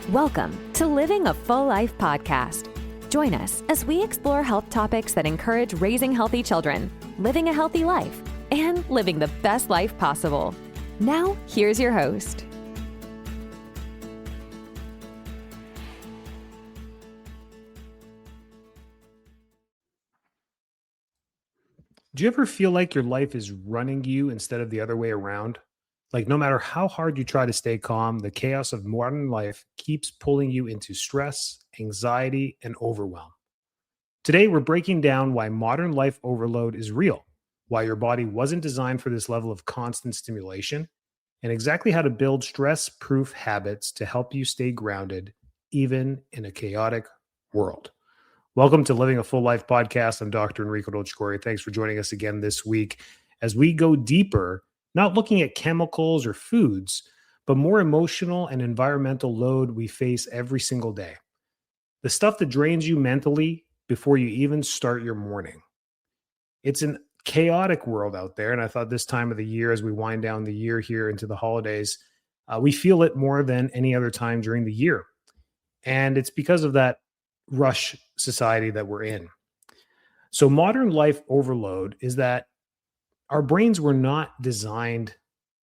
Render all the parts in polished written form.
Welcome to Living a Full Life podcast. Join us as we explore health topics that encourage raising healthy children, living a healthy life, and living the best life possible. Now, here's your host. Do you ever feel like your life is running you instead of the other way around? Like no matter how hard you try to stay calm, the chaos of modern life keeps pulling you into stress, anxiety, and overwhelm. Today, we're breaking down why modern life overload is real, why your body wasn't designed for this level of constant stimulation, and exactly how to build stress-proof habits to help you stay grounded even in a chaotic world. Welcome to Living a Full Life podcast. I'm Dr. Enrico Dolcecore. Thanks for joining us again this week as we go deeper, not looking at chemicals or foods, but more emotional and environmental load we face every single day. The stuff that drains you mentally before you even start your morning. It's a chaotic world out there, and I thought this time of the year, as we wind down the year here into the holidays, we feel it more than any other time during the year. And it's because of that rush society that we're in. So modern life overload is that our brains were not designed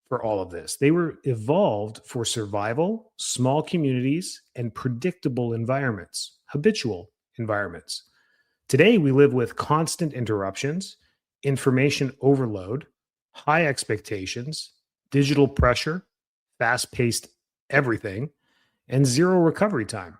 for all of this. They were evolved for survival, small communities, and predictable environments, habitual environments. Today, we live with constant interruptions, information overload, high expectations, digital pressure, fast-paced everything, and zero recovery time.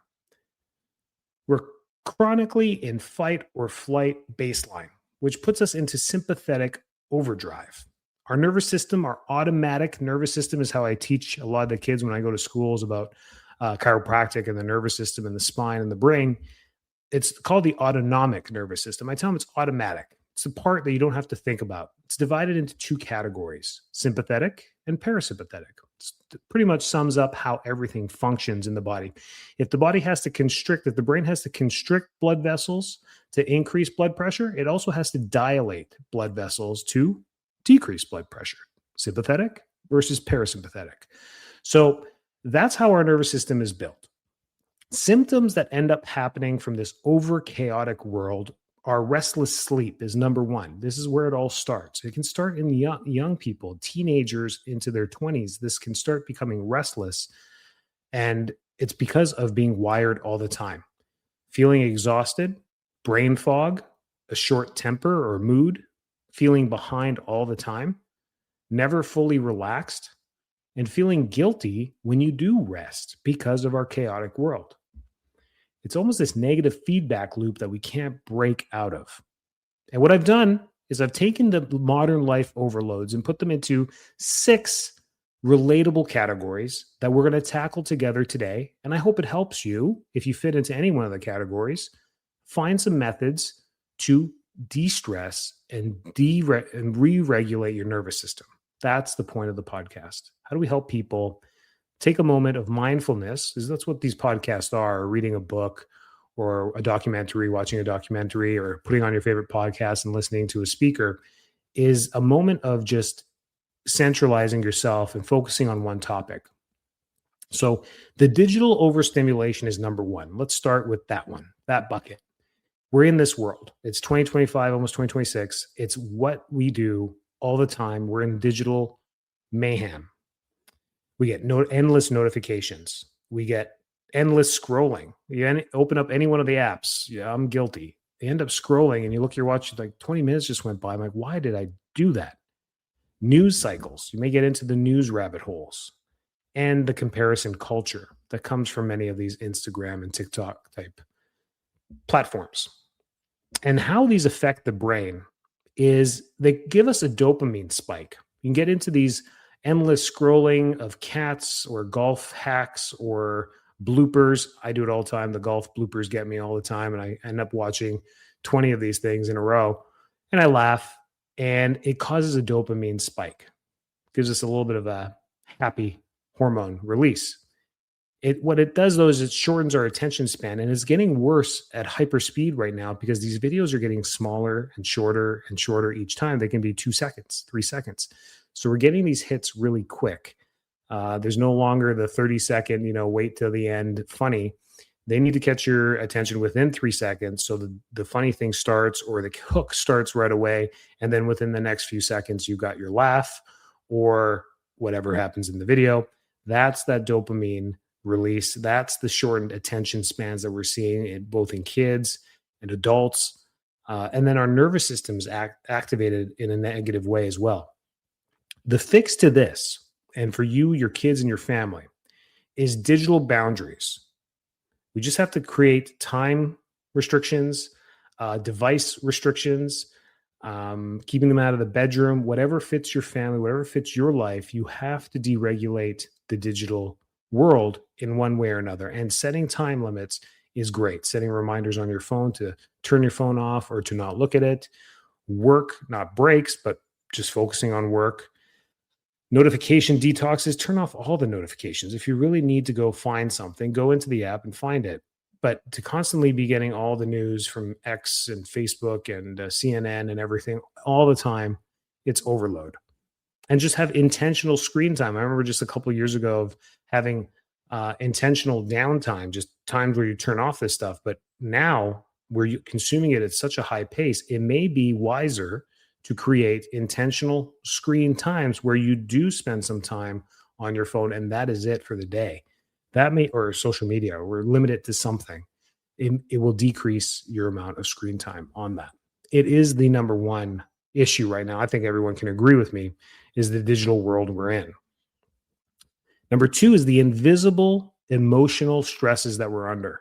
We're chronically in fight or flight baseline, which puts us into sympathetic overdrive. Our nervous system, our automatic nervous system, is how I teach a lot of the kids when I go to schools about chiropractic and the nervous system and the spine and the brain. It's called the autonomic nervous system. I tell them it's automatic. It's the part that you don't have to think about. It's divided into two categories, sympathetic and parasympathetic. It pretty much sums up how everything functions in the body. If the brain has to constrict blood vessels to increase blood pressure, it also has to dilate blood vessels to decrease blood pressure. Sympathetic versus parasympathetic. So that's how our nervous system is built. Symptoms that end up happening from this over chaotic world are restless sleep is number one. This is where it all starts. It can start in young people, teenagers into their 20s. This can start becoming restless. And it's because of being wired all the time. Feeling exhausted, brain fog, a short temper or mood, feeling behind all the time, never fully relaxed, and feeling guilty when you do rest because of our chaotic world. It's almost this negative feedback loop that we can't break out of. And what I've done is I've taken the modern life overloads and put them into 6 relatable categories that we're going to tackle together today. And I hope it helps you, if you fit into any one of the categories, find some methods to de-stress and re-regulate your nervous system. That's the point of the podcast. How do we help people take a moment of mindfulness, because that's what these podcasts are, or reading a book or a documentary, watching a documentary, or putting on your favorite podcast and listening to a speaker, is a moment of just centralizing yourself and focusing on one topic. So the digital overstimulation is number one. Let's start with that one, that bucket. We're in this world. It's 2025, almost 2026. It's what we do all the time. We're in digital mayhem. We get endless notifications. We get endless scrolling. You open up any one of the apps. Yeah, I'm guilty. You end up scrolling and you look at your watch, like 20 minutes just went by. I'm like, why did I do that? News cycles. You may get into the news rabbit holes and the comparison culture that comes from many of these Instagram and TikTok type platforms. And how these affect the brain is they give us a dopamine spike. You can get into these endless scrolling of cats or golf hacks or bloopers. I do it all the time. The golf bloopers get me all the time. And I end up watching 20 of these things in a row. And I laugh. And it causes a dopamine spike. Gives us a little bit of a happy hormone release. What it does, though, is it shortens our attention span. And it's getting worse at hyperspeed right now because these videos are getting smaller and shorter each time. They can be 2 seconds, 3 seconds. So we're getting these hits really quick. There's no longer the 30-second, wait till the end funny. They need to catch your attention within 3 seconds. So the funny thing starts or the hook starts right away. And then within the next few seconds, you got your laugh or whatever happens in the video. That's that dopamine release. That's the shortened attention spans that we're seeing both in kids and adults. And then our nervous system is activated in a negative way as well. The fix to this, and for you, your kids, and your family, is digital boundaries. We just have to create time restrictions, device restrictions, keeping them out of the bedroom, whatever fits your family, whatever fits your life. You have to deregulate the digital world in one way or another. And setting time limits is great. Setting reminders on your phone to turn your phone off or to not look at it. Work, not breaks, but just focusing on work. Notification detoxes, turn off all the notifications. If you really need to go find something, go into the app and find it. But to constantly be getting all the news from X and Facebook and CNN and everything all the time, it's overload. And just have intentional screen time. I remember just a couple of years ago of having intentional downtime, just times where you turn off this stuff. But now where you're consuming it at such a high pace, it may be wiser to create intentional screen times where you do spend some time on your phone, and that is it for the day. That may, or social media, or limit it to something. It will decrease your amount of screen time on that. It is the number one issue right now. I think everyone can agree with me, is the digital world we're in. Number two is the invisible emotional stresses that we're under.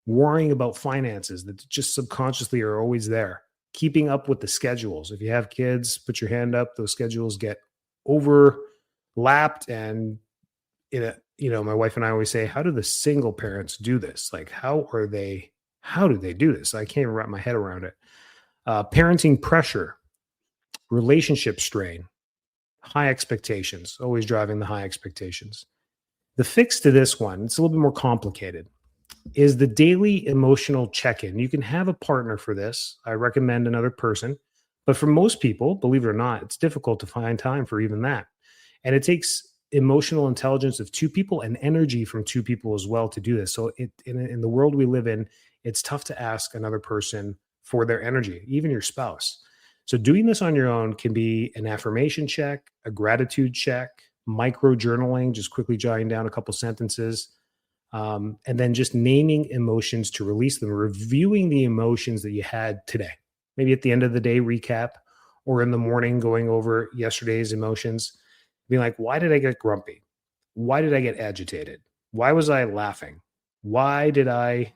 Worrying about finances that just subconsciously are always there. Keeping up with the schedules. If you have kids, put your hand up. Those schedules get overlapped, and my wife and I always say, how do the single parents do this? Like, how do they do this? I can't even wrap my head around it. Parenting pressure, relationship strain, high expectations, always driving the high expectations. The fix to this one, it's a little bit more complicated, is the daily emotional check-in. You can have a partner for this. I recommend another person. But for most people, believe it or not, it's difficult to find time for even that. And it takes emotional intelligence of two people and energy from two people as well to do this. So in the world we live in, it's tough to ask another person for their energy, even your spouse. So doing this on your own can be an affirmation check, a gratitude check, micro journaling, just quickly jotting down a couple sentences, and then just naming emotions to release them, reviewing the emotions that you had today. Maybe at the end of the day, recap, or in the morning, going over yesterday's emotions, being like, why did I get grumpy? Why did I get agitated? Why was I laughing? Why did I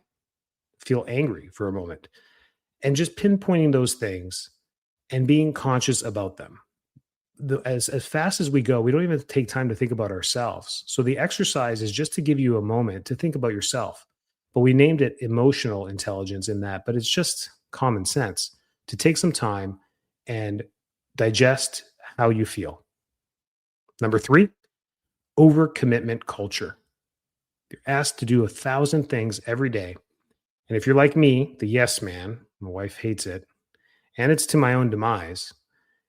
feel angry for a moment? And just pinpointing those things and being conscious about them. As fast as we go, we don't even take time to think about ourselves. So the exercise is just to give you a moment to think about yourself. But we named it emotional intelligence in that, but it's just common sense to take some time and digest how you feel. Number three, overcommitment culture. You're asked to do 1,000 things every day. And if you're like me, the yes man, my wife hates it, and it's to my own demise,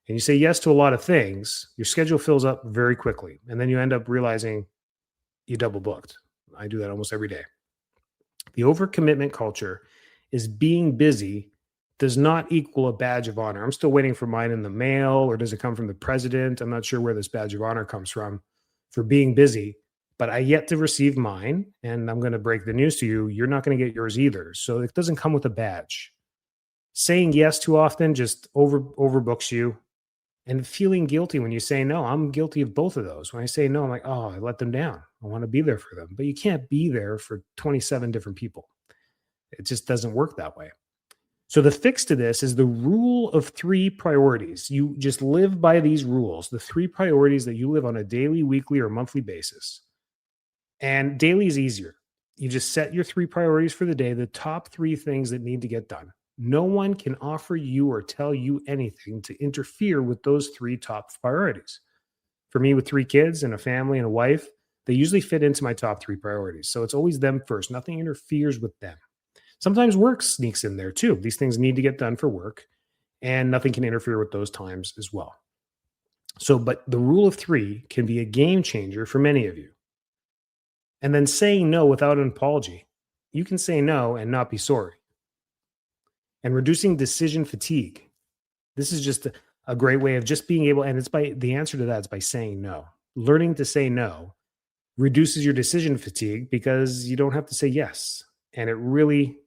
and you say yes to a lot of things, your schedule fills up very quickly. And then you end up realizing you double booked. I do that almost every day. The overcommitment culture is being busy does not equal a badge of honor. I'm still waiting for mine in the mail, or does it come from the president? I'm not sure where this badge of honor comes from for being busy, but I yet to receive mine. And I'm going to break the news to you. You're not going to get yours either. So it doesn't come with a badge. Saying yes too often just overbooks you. And feeling guilty when you say no. I'm guilty of both of those. When I say no, I'm like, oh, I let them down. I want to be there for them. But you can't be there for 27 different people. It just doesn't work that way. So the fix to this is the rule of 3 priorities. You just live by these rules, the 3 priorities that you live on a daily, weekly, or monthly basis. And daily is easier. You just set your 3 priorities for the day, the top 3 things that need to get done. No one can offer you or tell you anything to interfere with those 3 top priorities. For me, with 3 kids and a family and a wife, they usually fit into my top 3 priorities. So it's always them first. Nothing interferes with them. Sometimes work sneaks in there too. These things need to get done for work, and nothing can interfere with those times as well. So, but the rule of three can be a game changer for many of you. And then saying no without an apology. You can say no and not be sorry. And reducing decision fatigue. This is just a great way of just being able, and it's by the answer to that is by saying no. Learning to say no reduces your decision fatigue because you don't have to say yes. And it really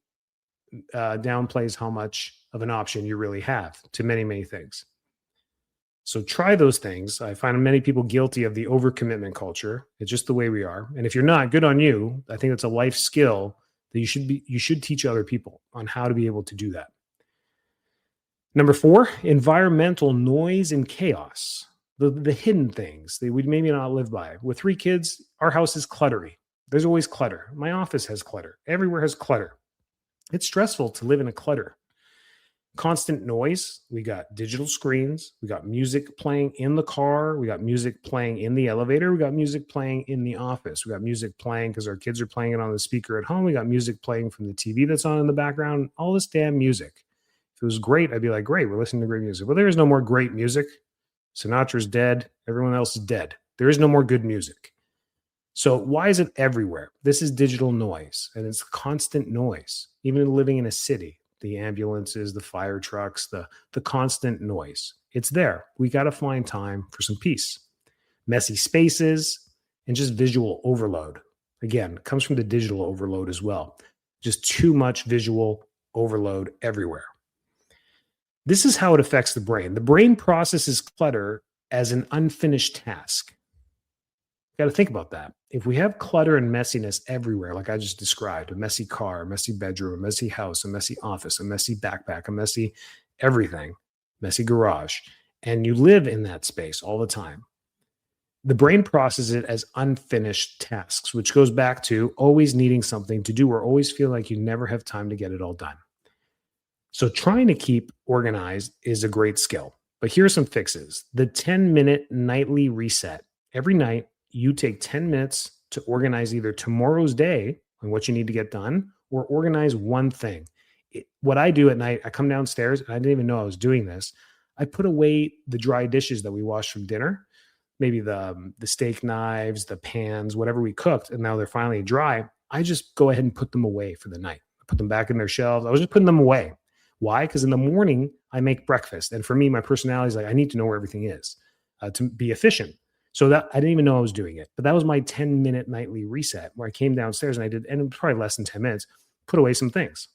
downplays how much of an option you really have to many, many things. So try those things. I find many people guilty of the overcommitment culture. It's just the way we are. And if you're not, good on you. I think it's a life skill that you should teach other people on how to be able to do that. Number 4, environmental noise and chaos. The hidden things that we maybe not live by. With 3 kids, our house is cluttery. There's always clutter. My office has clutter. Everywhere has clutter. It's stressful to live in a clutter. Constant noise. We got digital screens. We got music playing in the car. We got music playing in the elevator. We got music playing in the office. We got music playing because our kids are playing it on the speaker at home. We got music playing from the TV that's on in the background. All this damn music. If it was great, I'd be like, great, we're listening to great music. Well, there is no more great music. Sinatra's dead. Everyone else is dead. There is no more good music. So why is it everywhere? This is digital noise, and it's constant noise. Even living in a city, the ambulances, the fire trucks, the constant noise. It's there. We got to find time for some peace. Messy spaces and just visual overload. Again, it comes from the digital overload as well. Just too much visual overload everywhere. This is how it affects the brain. The brain processes clutter as an unfinished task. Got to think about that. If we have clutter and messiness everywhere, like I just described, a messy car, a messy bedroom, a messy house, a messy office, a messy backpack, a messy everything, messy garage, and you live in that space all the time, the brain processes it as unfinished tasks, which goes back to always needing something to do or always feel like you never have time to get it all done. So trying to keep organized is a great skill, but here are some fixes. The 10-minute nightly reset. Every night, you take 10 minutes to organize either tomorrow's day and what you need to get done or organize one thing. What I do at night, I come downstairs and I didn't even know I was doing this. I put away the dry dishes that we washed from dinner, maybe the steak knives, the pans, whatever we cooked, and now they're finally dry. I just go ahead and put them away for the night. I put them back in their shelves. I was just putting them away. Why? Because in the morning, I make breakfast. And for me, my personality is like, I need to know where everything is to be efficient. So that I didn't even know I was doing it. But that was my 10-minute nightly reset where I came downstairs and I did, and it was probably less than 10 minutes, put away some things.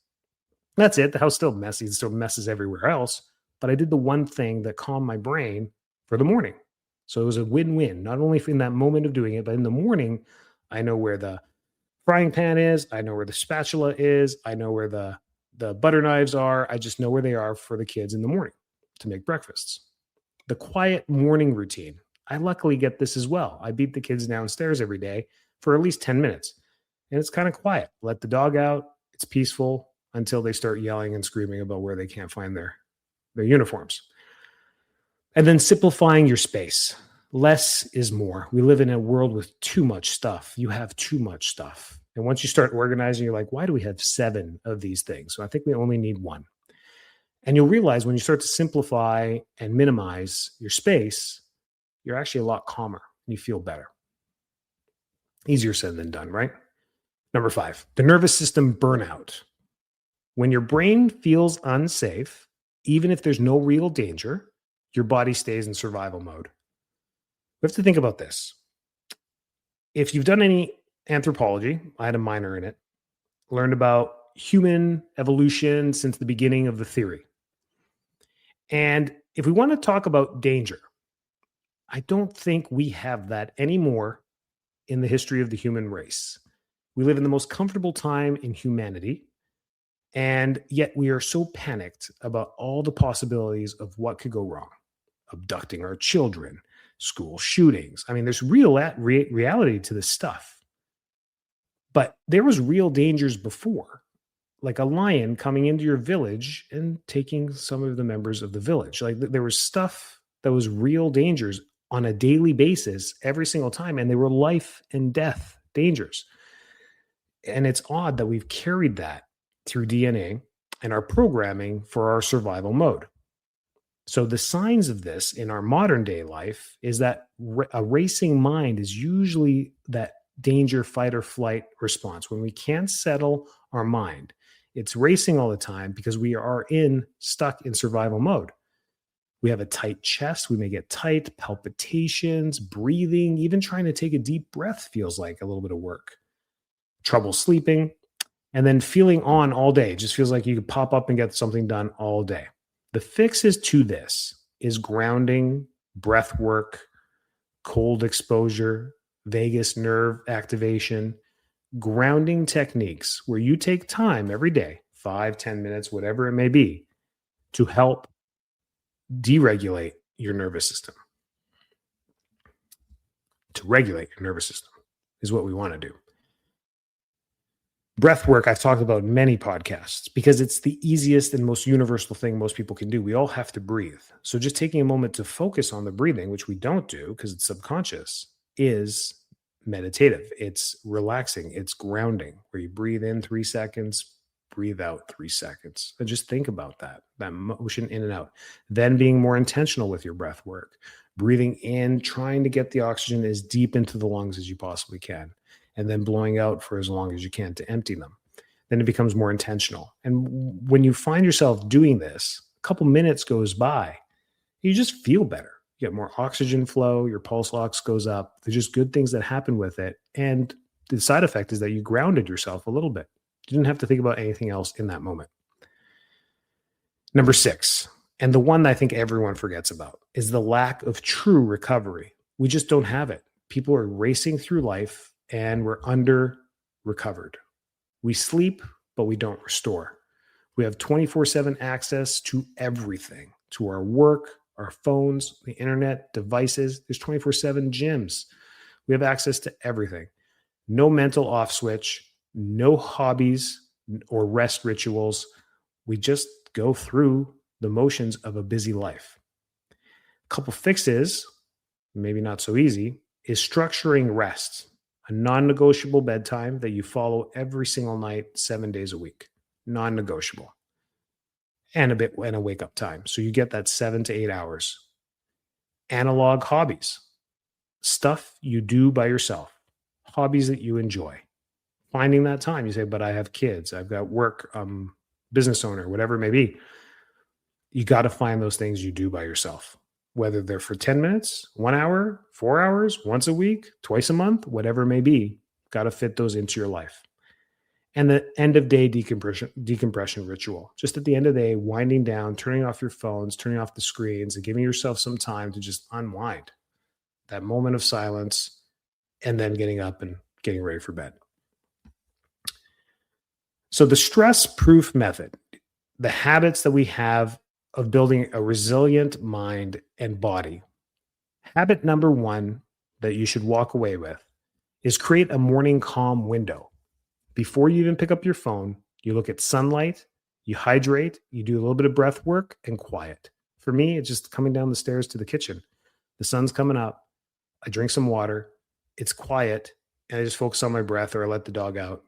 That's it. The house is still messy. It still messes everywhere else. But I did the one thing that calmed my brain for the morning. So it was a win-win, not only in that moment of doing it, but in the morning, I know where the frying pan is. I know where the spatula is. I know where the butter knives are. I just know where they are for the kids in the morning to make breakfasts. The quiet morning routine. I luckily get this as well. I beat the kids downstairs every day for at least 10 minutes. And it's kind of quiet. Let the dog out. It's peaceful until they start yelling and screaming about where they can't find their uniforms. And then simplifying your space. Less is more. We live in a world with too much stuff. You have too much stuff. And once you start organizing, you're like, why do we have 7 of these things? So I think we only need 1. And you'll realize when you start to simplify and minimize your space, you're actually a lot calmer and you feel better. Easier said than done, right? Number 5, the nervous system burnout. When your brain feels unsafe, even if there's no real danger, your body stays in survival mode. We have to think about this. If you've done any anthropology, I had a minor in it, learned about human evolution since the beginning of the theory. And if we want to talk about danger, I don't think we have that anymore in the history of the human race. We live in the most comfortable time in humanity, and yet we are so panicked about all the possibilities of what could go wrong. Abducting our children, school shootings. I mean, there's real reality to this stuff. But there was real dangers before, like a lion coming into your village and taking some of the members of the village. Like there was stuff that was real dangers on a daily basis every single time, and they were life and death dangers. And it's odd that we've carried that through DNA and our programming for our survival mode. So the signs of this in our modern day life is that a racing mind is usually that danger, fight, or flight response. When we can't settle our mind, it's racing all the time because we are stuck in survival mode. We have a tight chest. We may get tight, palpitations, breathing, even trying to take a deep breath feels like a little bit of work. Trouble sleeping, and then feeling on all day. It just feels like you could pop up and get something done all day. The fixes to this is grounding, breath work, cold exposure, vagus nerve activation, grounding techniques where you take time every day, 5-10 minutes, whatever it may be, to help deregulate your nervous system. To regulate your nervous system is what we want to do. Breath work, I've talked about in many podcasts because it's the easiest and most universal thing most people can do. We all have to breathe. So just taking a moment to focus on the breathing, which we don't do because it's subconscious, is meditative. It's relaxing. It's grounding, where you breathe in 3 seconds, breathe out 3 seconds. And just think about that motion in and out. Then being more intentional with your breath work, breathing in, trying to get the oxygen as deep into the lungs as you possibly can, and then blowing out for as long as you can to empty them. Then it becomes more intentional. And when you find yourself doing this, a couple minutes goes by, you just feel better. You get more oxygen flow, your pulse ox goes up. There's just good things that happen with it. And the side effect is that you grounded yourself a little bit. You didn't have to think about anything else in that moment. Number 6, and the one that I think everyone forgets about, is the lack of true recovery. We just don't have it. People are racing through life and we're under recovered. We sleep, but we don't restore. We have 24/7 access to everything, to our work, our phones, the internet, devices. There's 24/7 gyms. We have access to everything. No mental off switch, no hobbies or rest rituals. We just go through the motions of a busy life. A couple fixes, maybe not so easy, is structuring rest. A non-negotiable bedtime that you follow every single night, 7 days a week. Non-negotiable. And a wake-up time. So you get that 7 to 8 hours. Analog hobbies. Stuff you do by yourself. Hobbies that you enjoy. Finding that time. You say, but I have kids. I've got work, business owner, whatever it may be. You got to find those things you do by yourself. Whether they're for 10 minutes, 1 hour, 4 hours, once a week, twice a month, whatever it may be, got to fit those into your life. And the end of day decompression ritual. Just at the end of the day, winding down, turning off your phones, turning off the screens, and giving yourself some time to just unwind. That moment of silence, and then getting up and getting ready for bed. So the stress-proof method, the habits that we have of building a resilient mind and body. Habit number 1 that you should walk away with is create a morning calm window. Before you even pick up your phone, you look at sunlight, you hydrate, you do a little bit of breath work and quiet. For me, it's just coming down the stairs to the kitchen. The sun's coming up. I drink some water. It's quiet. And I just focus on my breath, or I let the dog out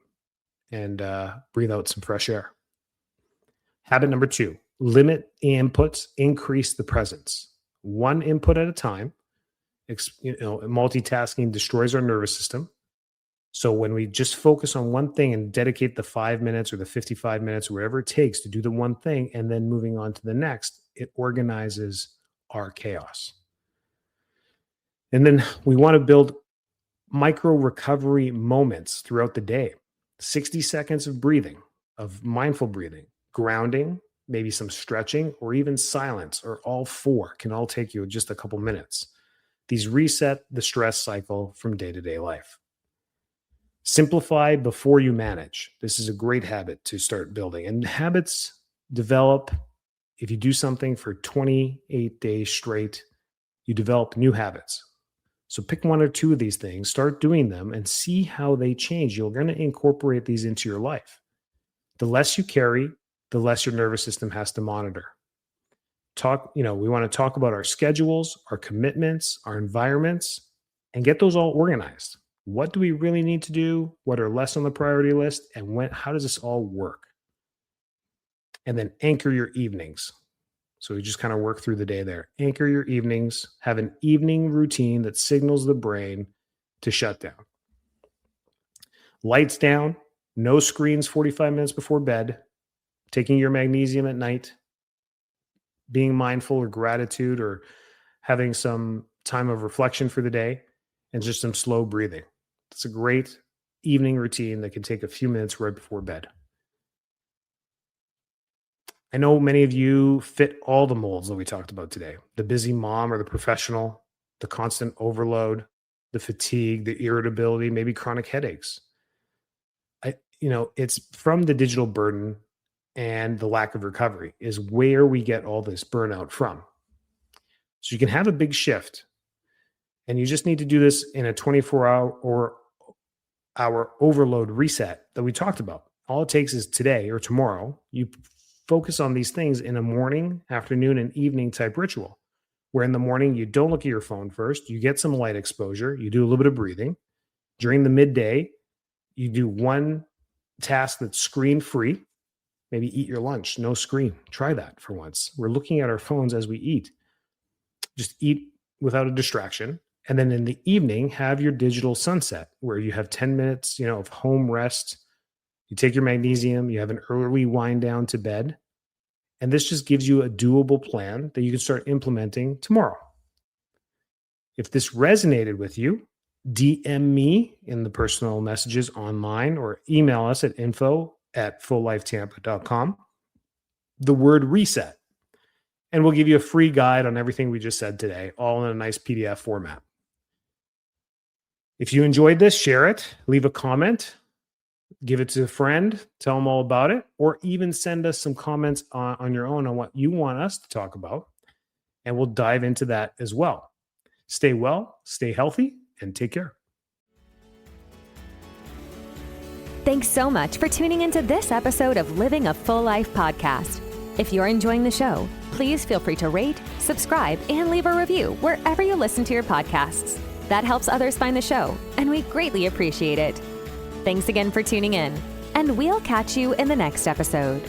and breathe out some fresh air. Habit number 2, limit the inputs, increase the presence. One input at a time. Multitasking destroys our nervous system. So when we just focus on one thing and dedicate the 5 minutes or the 55 minutes, or whatever it takes to do the one thing, and then moving on to the next, it organizes our chaos. And then we want to build micro recovery moments throughout the day. 60 seconds of breathing, of mindful breathing, grounding, maybe some stretching, or even silence, or all 4 can all take you just a couple minutes. These reset the stress cycle from day-to-day life. Simplify before you manage. This is a great habit to start building. And habits develop if you do something for 28 days straight, you develop new habits. So pick 1 or 2 of these things, start doing them, and see how they change. You're going to incorporate these into your life. The less you carry, the less your nervous system has to monitor. We want to talk about our schedules, our commitments, our environments, and get those all organized. What do we really need to do? What are less on the priority list? And how does this all work? And then anchor your evenings. So you just kind of work through the day there. Anchor your evenings, have an evening routine that signals the brain to shut down. Lights down, no screens 45 minutes before bed, taking your magnesium at night, being mindful or gratitude or having some time of reflection for the day, and just some slow breathing. It's a great evening routine that can take a few minutes right before bed. I know many of you fit all the molds that we talked about today: the busy mom or the professional, the constant overload, the fatigue, the irritability, maybe chronic headaches. It's from the digital burden and the lack of recovery is where we get all this burnout from. So you can have a big shift, and you just need to do this in a 24-hour overload reset that we talked about. All it takes is today or tomorrow. You focus on these things in a morning, afternoon, and evening type ritual, where in the morning you don't look at your phone first, you get some light exposure, you do a little bit of breathing. During the midday, you do one task that's screen free. Maybe eat your lunch, no screen. Try that for once. We're looking at our phones as we eat. Just eat without a distraction. And then in the evening, have your digital sunset where you have 10 minutes, of home rest. You take your magnesium, you have an early wind down to bed. And this just gives you a doable plan that you can start implementing tomorrow. If this resonated with you, DM me in the personal messages online or email us at info@fulllifetampa.com, the word reset. And we'll give you a free guide on everything we just said today, all in a nice PDF format. If you enjoyed this, share it, leave a comment, give it to a friend, tell them all about it, or even send us some comments on your own on what you want us to talk about. And we'll dive into that as well. Stay well, stay healthy, and take care. Thanks so much for tuning into this episode of Living a Full Life podcast. If you're enjoying the show, please feel free to rate, subscribe, and leave a review wherever you listen to your podcasts. That helps others find the show, and we greatly appreciate it. Thanks again for tuning in, and we'll catch you in the next episode.